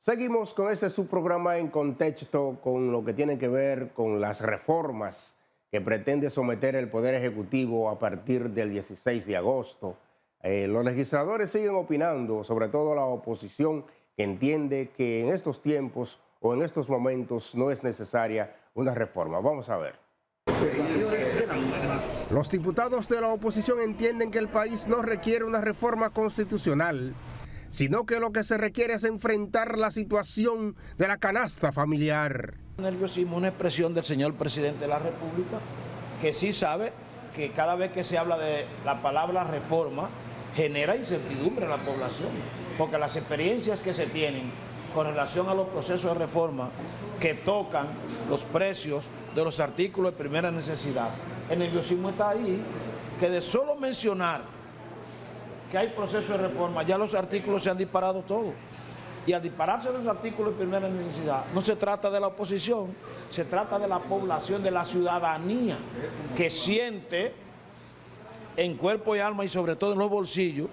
Seguimos con este subprograma en contexto con lo que tiene que ver con las reformas que pretende someter el Poder Ejecutivo a partir del 16 de agosto. Los legisladores siguen opinando, sobre todo la oposición, que entiende que en estos tiempos o en estos momentos no es necesaria una reforma. Vamos a ver. Los diputados de la oposición entienden que el país no requiere una reforma constitucional, sino que lo que se requiere es enfrentar la situación de la canasta familiar. El nerviosismo es una expresión del señor presidente de la República, que sí sabe que cada vez que se habla de la palabra reforma, genera incertidumbre en la población, porque las experiencias que se tienen con relación a los procesos de reforma que tocan los precios de los artículos de primera necesidad, el nerviosismo está ahí, que de solo mencionar que hay proceso de reforma, ya los artículos se han disparado todos. Y al dispararse los artículos de primera necesidad, no se trata de la oposición, se trata de la población, de la ciudadanía, que siente en cuerpo y alma y sobre todo en los bolsillos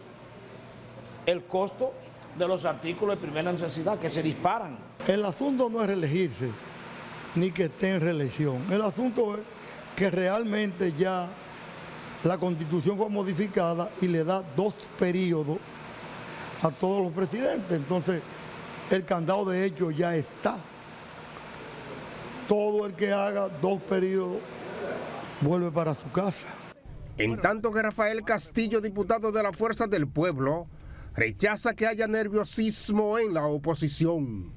el costo de los artículos de primera necesidad que se disparan. El asunto no es reelegirse, ni que esté en reelección. El asunto es que realmente ya la Constitución fue modificada y le da 2 periodos a todos los presidentes. Entonces, el candado de hecho ya está. Todo el que haga 2 periodos vuelve para su casa. En tanto que Rafael Castillo, diputado de la Fuerza del Pueblo, rechaza que haya nerviosismo en la oposición.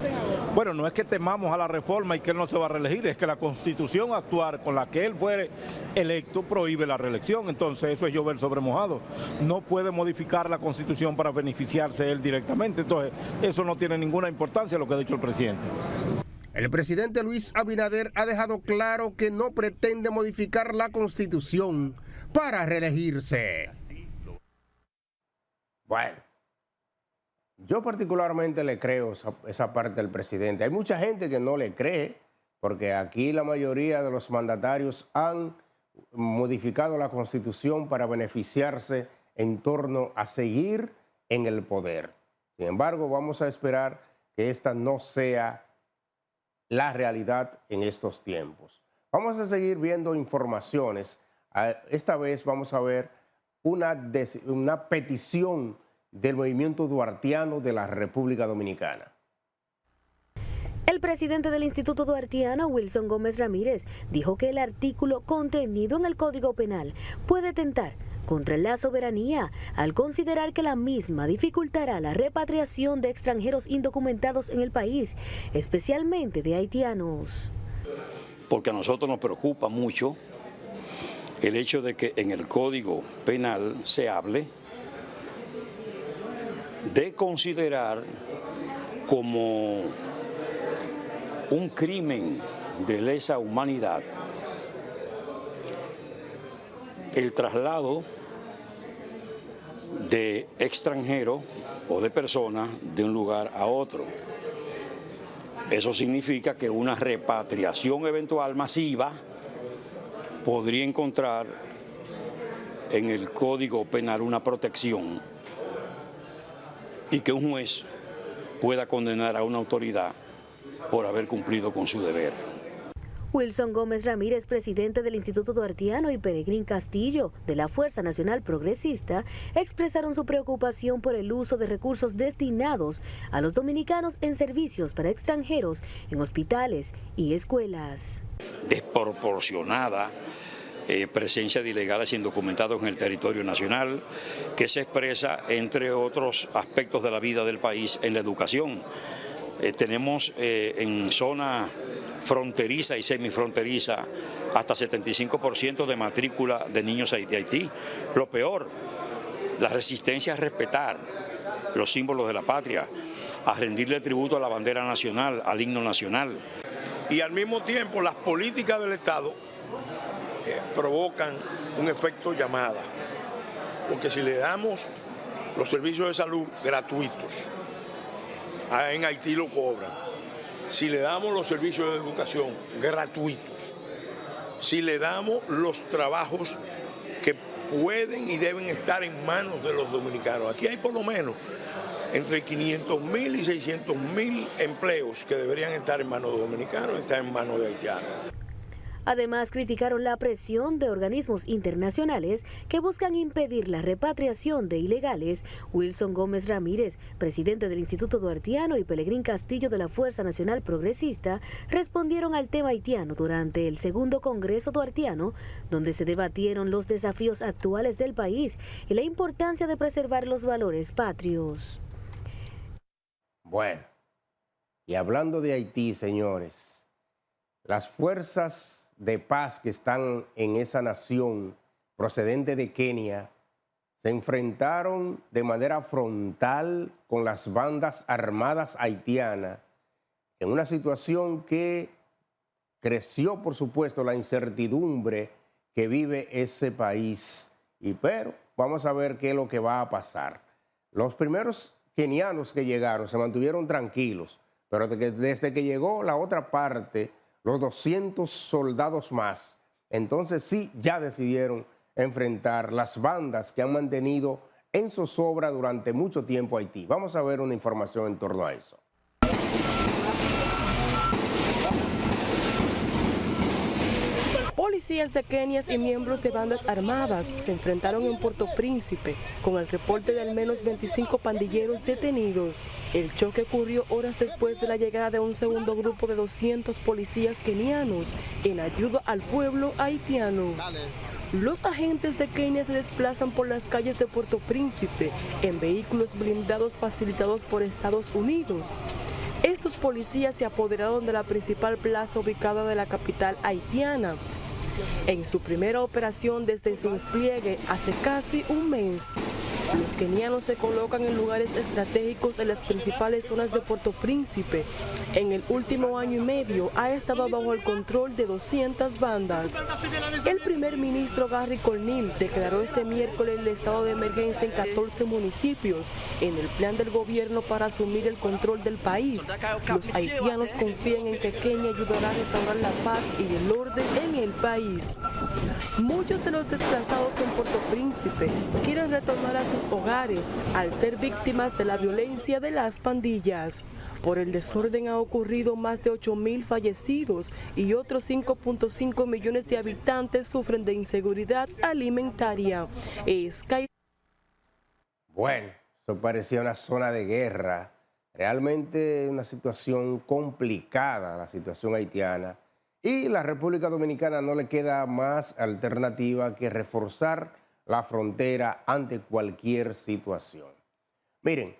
Bueno, no es que temamos a la reforma y que él no se va a reelegir, es que la Constitución actual con la que él fue electo prohíbe la reelección, entonces eso es llover sobre mojado. No puede modificar la Constitución para beneficiarse él directamente, entonces eso no tiene ninguna importancia lo que ha dicho el presidente. El presidente Luis Abinader ha dejado claro que no pretende modificar la Constitución para reelegirse. Bueno, yo particularmente le creo esa parte del presidente. Hay mucha gente que no le cree, porque aquí la mayoría de los mandatarios han modificado la Constitución para beneficiarse en torno a seguir en el poder. Sin embargo, vamos a esperar que esta no sea la realidad en estos tiempos. Vamos a seguir viendo informaciones. Esta vez vamos a ver una petición del movimiento duartiano de la República Dominicana. El presidente del Instituto Duartiano, Wilson Gómez Ramírez, dijo que el artículo contenido en el Código Penal puede tentar contra la soberanía al considerar que la misma dificultará la repatriación de extranjeros indocumentados en el país, especialmente de haitianos. Porque a nosotros nos preocupa mucho el hecho de que en el Código Penal se hable de considerar como un crimen de lesa humanidad el traslado de extranjeros o de personas de un lugar a otro. Eso significa que una repatriación eventual masiva podría encontrar en el Código Penal una protección y que un juez pueda condenar a una autoridad por haber cumplido con su deber. Wilson Gómez Ramírez, presidente del Instituto Duartiano, y Peregrín Castillo, de la Fuerza Nacional Progresista, expresaron su preocupación por el uso de recursos destinados a los dominicanos en servicios para extranjeros en hospitales y escuelas. Desproporcionada presencia de ilegales indocumentados en el territorio nacional, que se expresa, entre otros aspectos de la vida del país, en la educación. Tenemos en zona fronteriza y semifronteriza hasta 75% de matrícula de niños de Haití. Lo peor, la resistencia a respetar los símbolos de la patria, a rendirle tributo a la bandera nacional, al himno nacional. Y al mismo tiempo las políticas del Estado provocan un efecto llamada, porque si le damos los servicios de salud gratuitos, en Haití lo cobran. Si le damos los servicios de educación gratuitos, si le damos los trabajos que pueden y deben estar en manos de los dominicanos. Aquí hay por lo menos entre 500.000 y 600.000 empleos que deberían estar en manos de dominicanos, están en manos de haitianos. Además, criticaron la presión de organismos internacionales que buscan impedir la repatriación de ilegales. Wilson Gómez Ramírez, presidente del Instituto Duartiano, y Pelegrín Castillo de la Fuerza Nacional Progresista respondieron al tema haitiano durante el segundo Congreso Duartiano, donde se debatieron los desafíos actuales del país y la importancia de preservar los valores patrios. Bueno, y hablando de Haití, señores, las fuerzas de paz que están en esa nación procedente de Kenia se enfrentaron de manera frontal con las bandas armadas haitianas en una situación que creció, por supuesto, la incertidumbre que vive ese país. Pero vamos a ver qué es lo que va a pasar. Los primeros kenianos que llegaron se mantuvieron tranquilos, pero desde que llegó la otra parte, los 200 soldados más, entonces sí ya decidieron enfrentar las bandas que han mantenido en zozobra durante mucho tiempo Haití. Vamos a ver una información en torno a eso. Policías de Kenia y miembros de bandas armadas se enfrentaron en Puerto Príncipe con el reporte de al menos 25 pandilleros detenidos. El choque ocurrió horas después de la llegada de un segundo grupo de 200 policías kenianos en ayuda al pueblo haitiano. Los agentes de Kenia se desplazan por las calles de Puerto Príncipe en vehículos blindados facilitados por Estados Unidos. Estos policías se apoderaron de la principal plaza ubicada de la capital haitiana en su primera operación desde su despliegue hace casi un mes. Los kenianos se colocan en lugares estratégicos en las principales zonas de Puerto Príncipe. En el último año y medio ha estado bajo el control de 200 bandas. El primer ministro Gary Conille declaró este miércoles el estado de emergencia en 14 municipios en el plan del gobierno para asumir el control del país. Los haitianos confían en que Kenia ayudará a restaurar la paz y el orden en el país. Muchos de los desplazados en Puerto Príncipe quieren retornar a sus hogares al ser víctimas de la violencia de las pandillas. Por el desorden ha ocurrido más de 8.000 fallecidos y otros 5.5 millones de habitantes sufren de inseguridad alimentaria. Bueno, eso parecía una zona de guerra. Realmente una situación complicada, la situación haitiana. Y la República Dominicana no le queda más alternativa que reforzar la frontera ante cualquier situación. Miren,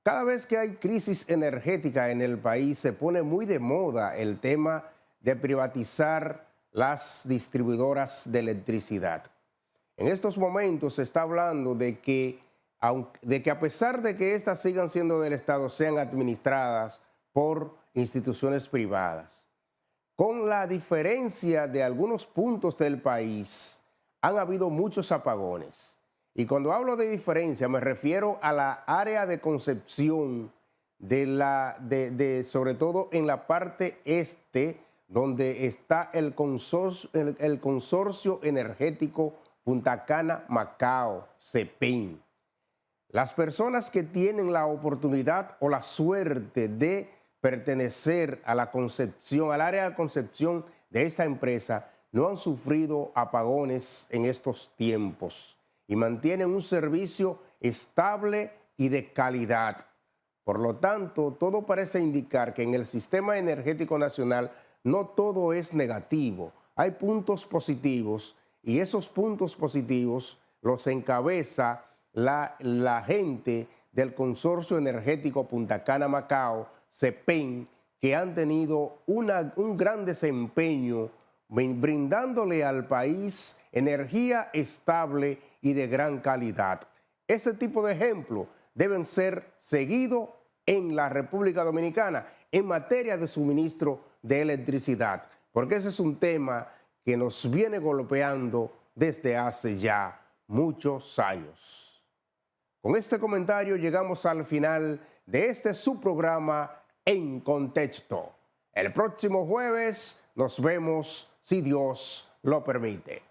cada vez que hay crisis energética en el país se pone muy de moda el tema de privatizar las distribuidoras de electricidad. En estos momentos se está hablando de que a pesar de que éstas sigan siendo del Estado, sean administradas por instituciones privadas. Con la diferencia de algunos puntos del país, han habido muchos apagones. Y cuando hablo de diferencia, me refiero a la área de Concepción, sobre todo en la parte este, donde está el consorcio energético Punta Cana Macao, CEPEN. Las personas que tienen la oportunidad o la suerte de pertenecer a la Concepción, al área de Concepción de esta empresa, no han sufrido apagones en estos tiempos y mantienen un servicio estable y de calidad. Por lo tanto, todo parece indicar que en el sistema energético nacional no todo es negativo. Hay puntos positivos y esos puntos positivos los encabeza la gente del Consorcio Energético Punta Cana Macao, CEPEN, que han tenido un gran desempeño brindándole al país energía estable y de gran calidad. Ese tipo de ejemplos deben ser seguidos en la República Dominicana en materia de suministro de electricidad, porque ese es un tema que nos viene golpeando desde hace ya muchos años. Con este comentario llegamos al final de este subprograma En Contexto. El próximo jueves nos vemos si Dios lo permite.